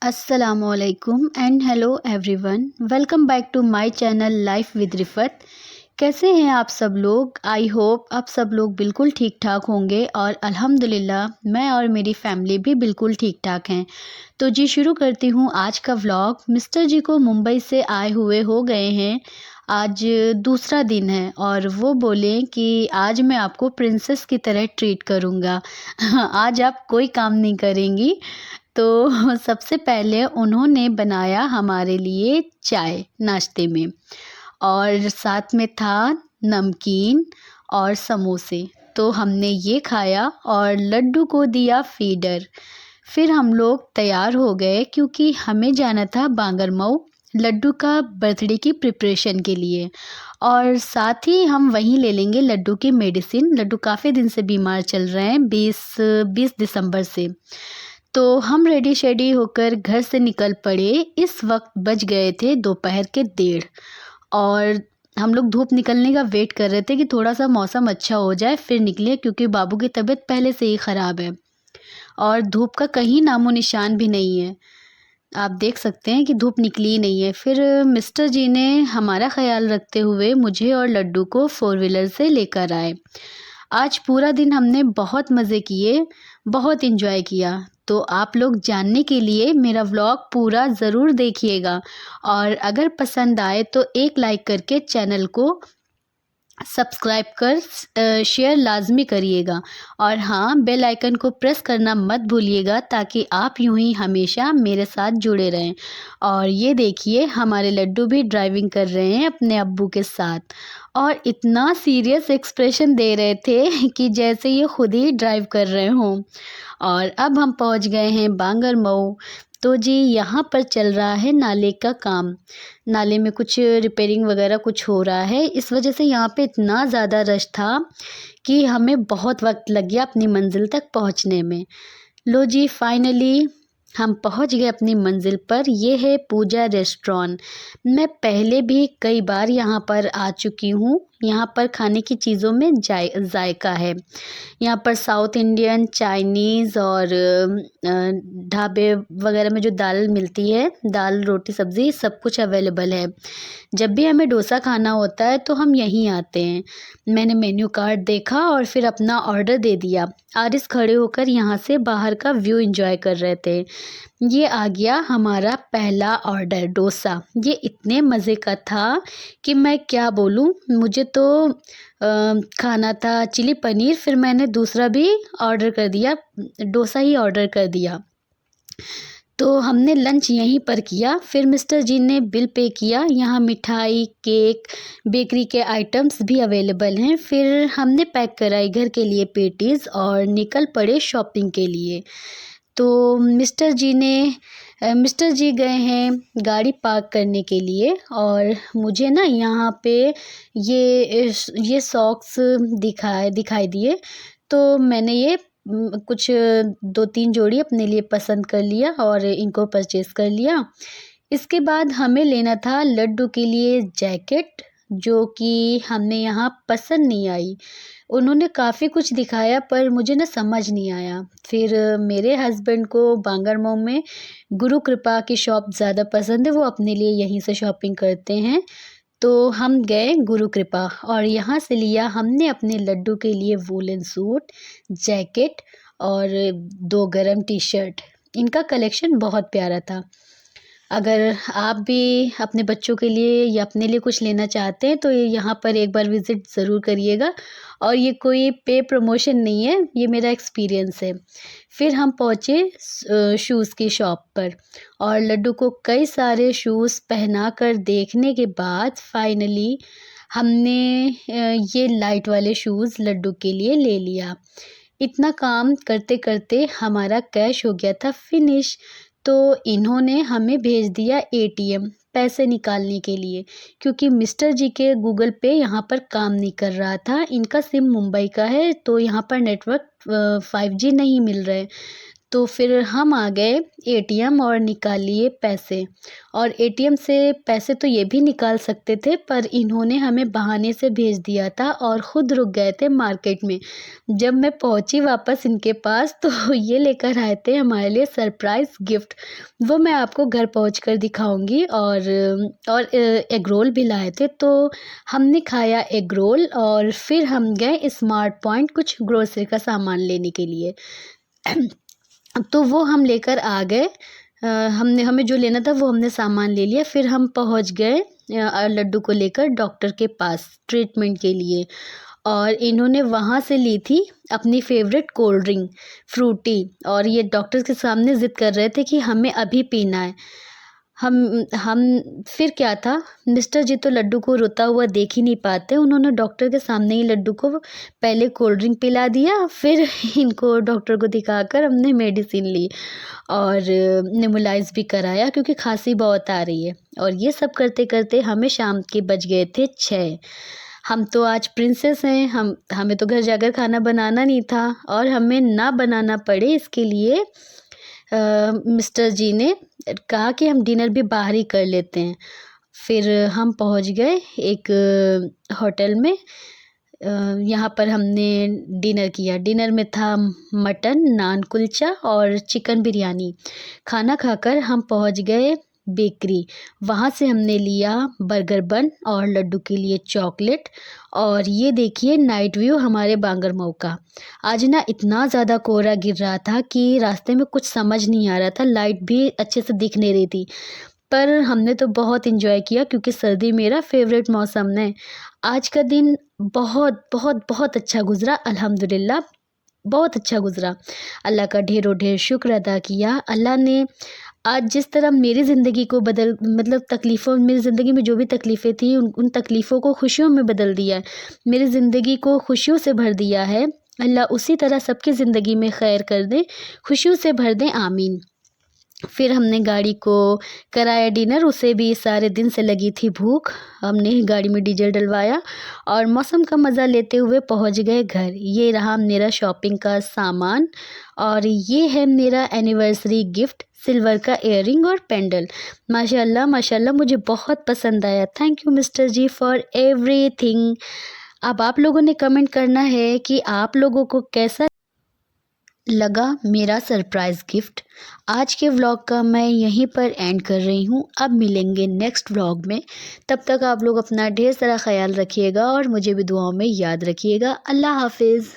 असलकुम and hello everyone, welcome back to my channel life with Rifat. कैसे हैं आप सब लोग? आई होप आप सब लोग बिल्कुल ठीक ठाक होंगे और अल्हम्दुलिल्लाह मैं और मेरी फैमिली भी बिल्कुल ठीक ठाक हैं। तो जी शुरू करती हूँ आज का व्लॉग। मिस्टर जी को मुंबई से आए हुए हो गए हैं, आज दूसरा दिन है और वो बोले कि आज मैं आपको प्रिंसेस की तरह ट्रीट करूँगा। आज आप कोई काम नहीं करेंगी। तो सबसे पहले उन्होंने बनाया हमारे लिए चाय नाश्ते में और साथ में था नमकीन और समोसे। तो हमने ये खाया और लड्डू को दिया फीडर। फिर हम लोग तैयार हो गए क्योंकि हमें जाना था बांगरमऊ लड्डू का बर्थडे की प्रिपरेशन के लिए, और साथ ही हम वहीं ले लेंगे लड्डू की मेडिसिन। लड्डू काफ़ी दिन से बीमार चल रहे हैं, 20 दिसंबर से। तो हम रेडी शेडी होकर घर से निकल पड़े। इस वक्त बज गए थे दोपहर के 1:30 और हम लोग धूप निकलने का वेट कर रहे थे कि थोड़ा सा मौसम अच्छा हो जाए फिर निकले, क्योंकि बाबू की तबीयत पहले से ही ख़राब है और धूप का कहीं नामो निशान भी नहीं है। आप देख सकते हैं कि धूप निकली ही नहीं है। फिर मिस्टर जी ने हमारा ख्याल रखते हुए मुझे और लड्डू को 4 व्हीलर से लेकर आए। आज पूरा दिन हमने बहुत मज़े किए, बहुत एंजॉय किया। तो आप लोग जानने के लिए मेरा व्लॉग पूरा ज़रूर देखिएगा और अगर पसंद आए तो एक लाइक करके चैनल को सब्सक्राइब कर शेयर लाजमी करिएगा। और हाँ, बेल आइकन को प्रेस करना मत भूलिएगा ताकि आप यूं ही हमेशा मेरे साथ जुड़े रहें। और ये देखिए हमारे लड्डू भी ड्राइविंग कर रहे हैं अपने अब्बू के साथ और इतना सीरियस एक्सप्रेशन दे रहे थे कि जैसे ये खुद ही ड्राइव कर रहे हों। और अब हम पहुंच गए हैं बांगरमऊ। तो जी यहाँ पर चल रहा है नाले का काम। नाले में कुछ रिपेयरिंग वगैरह कुछ हो रहा है, इस वजह से यहाँ पे इतना ज़्यादा रश था कि हमें बहुत वक्त लग गया अपनी मंजिल तक पहुँचने में। लो जी फाइनली हम पहुँच गए अपनी मंजिल पर। यह है पूजा रेस्टोरेंट। मैं पहले भी कई बार यहाँ पर आ चुकी हूँ। यहाँ पर खाने की चीज़ों में जायका है। यहाँ पर साउथ इंडियन, चाइनीज़ और ढाबे वगैरह में जो दाल मिलती है, दाल रोटी सब्ज़ी सब कुछ अवेलेबल है। जब भी हमें डोसा खाना होता है तो हम यहीं आते हैं। मैंने मेन्यू कार्ड देखा और फिर अपना ऑर्डर दे दिया। आरिस खड़े होकर यहाँ से बाहर का व्यू एंजॉय कर रहे थे। ये आ गया हमारा पहला ऑर्डर, डोसा। ये इतने मज़े का था कि मैं क्या बोलूँ। मुझे तो खाना था चिली पनीर, फिर मैंने दूसरा भी ऑर्डर कर दिया, डोसा ही ऑर्डर कर दिया। तो हमने लंच यहीं पर किया। फिर मिस्टर जी ने बिल पे किया। यहाँ मिठाई, केक, बेकरी के आइटम्स भी अवेलेबल हैं। फिर हमने पैक कराई घर के लिए पेटीज़ और निकल पड़े शॉपिंग के लिए। तो मिस्टर जी गए हैं गाड़ी पार्क करने के लिए और मुझे ना यहाँ पे ये सॉक्स दिखाई दिए। तो मैंने ये कुछ 2-3 जोड़ी अपने लिए पसंद कर लिया और इनको परचेज़ कर लिया। इसके बाद हमें लेना था लड्डू के लिए जैकेट, जो कि हमें यहाँ पसंद नहीं आई। उन्होंने काफ़ी कुछ दिखाया पर मुझे ना समझ नहीं आया। फिर मेरे हस्बैंड को बांगरमऊ में गुरु कृपा की शॉप ज़्यादा पसंद है, वो अपने लिए यहीं से शॉपिंग करते हैं। तो हम गए गुरु कृपा और यहाँ से लिया हमने अपने लड्डू के लिए वूलन सूट, जैकेट और 2 गरम टी-शर्ट। इनका कलेक्शन बहुत प्यारा था। अगर आप भी अपने बच्चों के लिए या अपने लिए कुछ लेना चाहते हैं तो यहाँ पर एक बार विज़िट ज़रूर करिएगा। और ये कोई पे प्रमोशन नहीं है, ये मेरा एक्सपीरियंस है। फिर हम पहुँचे शूज़ की शॉप पर और लड्डू को कई सारे शूज़ पहना कर देखने के बाद फाइनली हमने ये लाइट वाले शूज़ लड्डू के लिए ले लिया। इतना काम करते करते हमारा कैश हो गया था फिनिश। तो इन्होंने हमें भेज दिया एटीएम पैसे निकालने के लिए, क्योंकि मिस्टर जी के गूगल पे यहाँ पर काम नहीं कर रहा था। इनका सिम मुंबई का है तो यहाँ पर नेटवर्क 5G नहीं मिल रहा है। तो फिर हम आ गए एटीएम और निकाल लिए पैसे। और एटीएम से पैसे तो ये भी निकाल सकते थे, पर इन्होंने हमें बहाने से भेज दिया था और ख़ुद रुक गए थे मार्केट में। जब मैं पहुंची वापस इनके पास तो ये लेकर आए थे हमारे लिए सरप्राइज़ गिफ्ट। वो मैं आपको घर पहुंचकर दिखाऊंगी। और एग रोल भी लाए थे, तो हमने खाया एग रोल और फिर हम गए स्मार्ट पॉइंट कुछ ग्रोसरी का सामान लेने के लिए। तो वो हम लेकर आ गए। हमें जो लेना था वो हमने सामान ले लिया। फिर हम पहुंच गए लड्डू को लेकर डॉक्टर के पास ट्रीटमेंट के लिए। और इन्होंने वहाँ से ली थी अपनी फेवरेट कोल्ड ड्रिंक फ्रूटी, और ये डॉक्टर के सामने ज़िद कर रहे थे कि हमें अभी पीना है। हम फिर क्या था, मिस्टर जी तो लड्डू को रोता हुआ देख ही नहीं पाते। उन्होंने डॉक्टर के सामने ही लड्डू को पहले कोल्ड ड्रिंक पिला दिया, फिर इनको डॉक्टर को दिखाकर हमने मेडिसिन ली और नेबुलाइज़ भी कराया क्योंकि खांसी बहुत आ रही है। और ये सब करते करते हमें शाम के बज गए थे 6। हम तो आज प्रिंसेस हैं, हमें तो घर जाकर खाना बनाना नहीं था, और हमें ना बनाना पड़े इसके लिए मिस्टर जी ने कहा कि हम डिनर भी बाहर ही कर लेते हैं। फिर हम पहुंच गए एक होटल में। यहाँ पर हमने डिनर किया। डिनर में था मटन, नान कुलचा और चिकन बिरयानी। खाना खाकर हम पहुंच गए बेकरी। वहाँ से हमने लिया बर्गर बन और लड्डू के लिए चॉकलेट। और ये देखिए नाइट व्यू हमारे बांगरमऊ का। आज ना इतना ज़्यादा कोहरा गिर रहा था कि रास्ते में कुछ समझ नहीं आ रहा था, लाइट भी अच्छे से दिख नहीं रही थी। पर हमने तो बहुत एंजॉय किया क्योंकि सर्दी मेरा फेवरेट मौसम है। आज का दिन बहुत बहुत बहुत अच्छा गुजरा, अल्हम्दुलिल्लाह बहुत अच्छा गुजरा। अल्लाह का ढेरों ढेर शुक्र अदा किया। अल्लाह ने आज जिस तरह मेरी ज़िंदगी को मेरी ज़िंदगी में जो भी तकलीफ़ें थी उन तकलीफ़ों को खुशियों में बदल दिया है। मेरी ज़िंदगी को खुशियों से भर दिया है। अल्लाह उसी तरह सबकी ज़िंदगी में खैर कर दे, खुशियों से भर दे, आमीन। फिर हमने गाड़ी को कराया डिनर, उसे भी सारे दिन से लगी थी भूख। हमने गाड़ी में डीजल डलवाया और मौसम का मज़ा लेते हुए पहुंच गए घर। ये रहा मेरा शॉपिंग का सामान, और ये है मेरा एनिवर्सरी गिफ्ट, सिल्वर का इयररिंग और पेंडल। माशाल्लाह माशाल्लाह मुझे बहुत पसंद आया। Thank you mister ji for everything. अब आप लोगों ने कमेंट करना है कि आप लोगों को कैसा लगा मेरा सरप्राइज़ गिफ्ट। आज के व्लॉग का मैं यहीं पर एंड कर रही हूँ। अब मिलेंगे नेक्स्ट व्लॉग में। तब तक आप लोग अपना ढेर सारा ख्याल रखिएगा और मुझे भी दुआओं में याद रखिएगा। अल्लाह हाफिज़।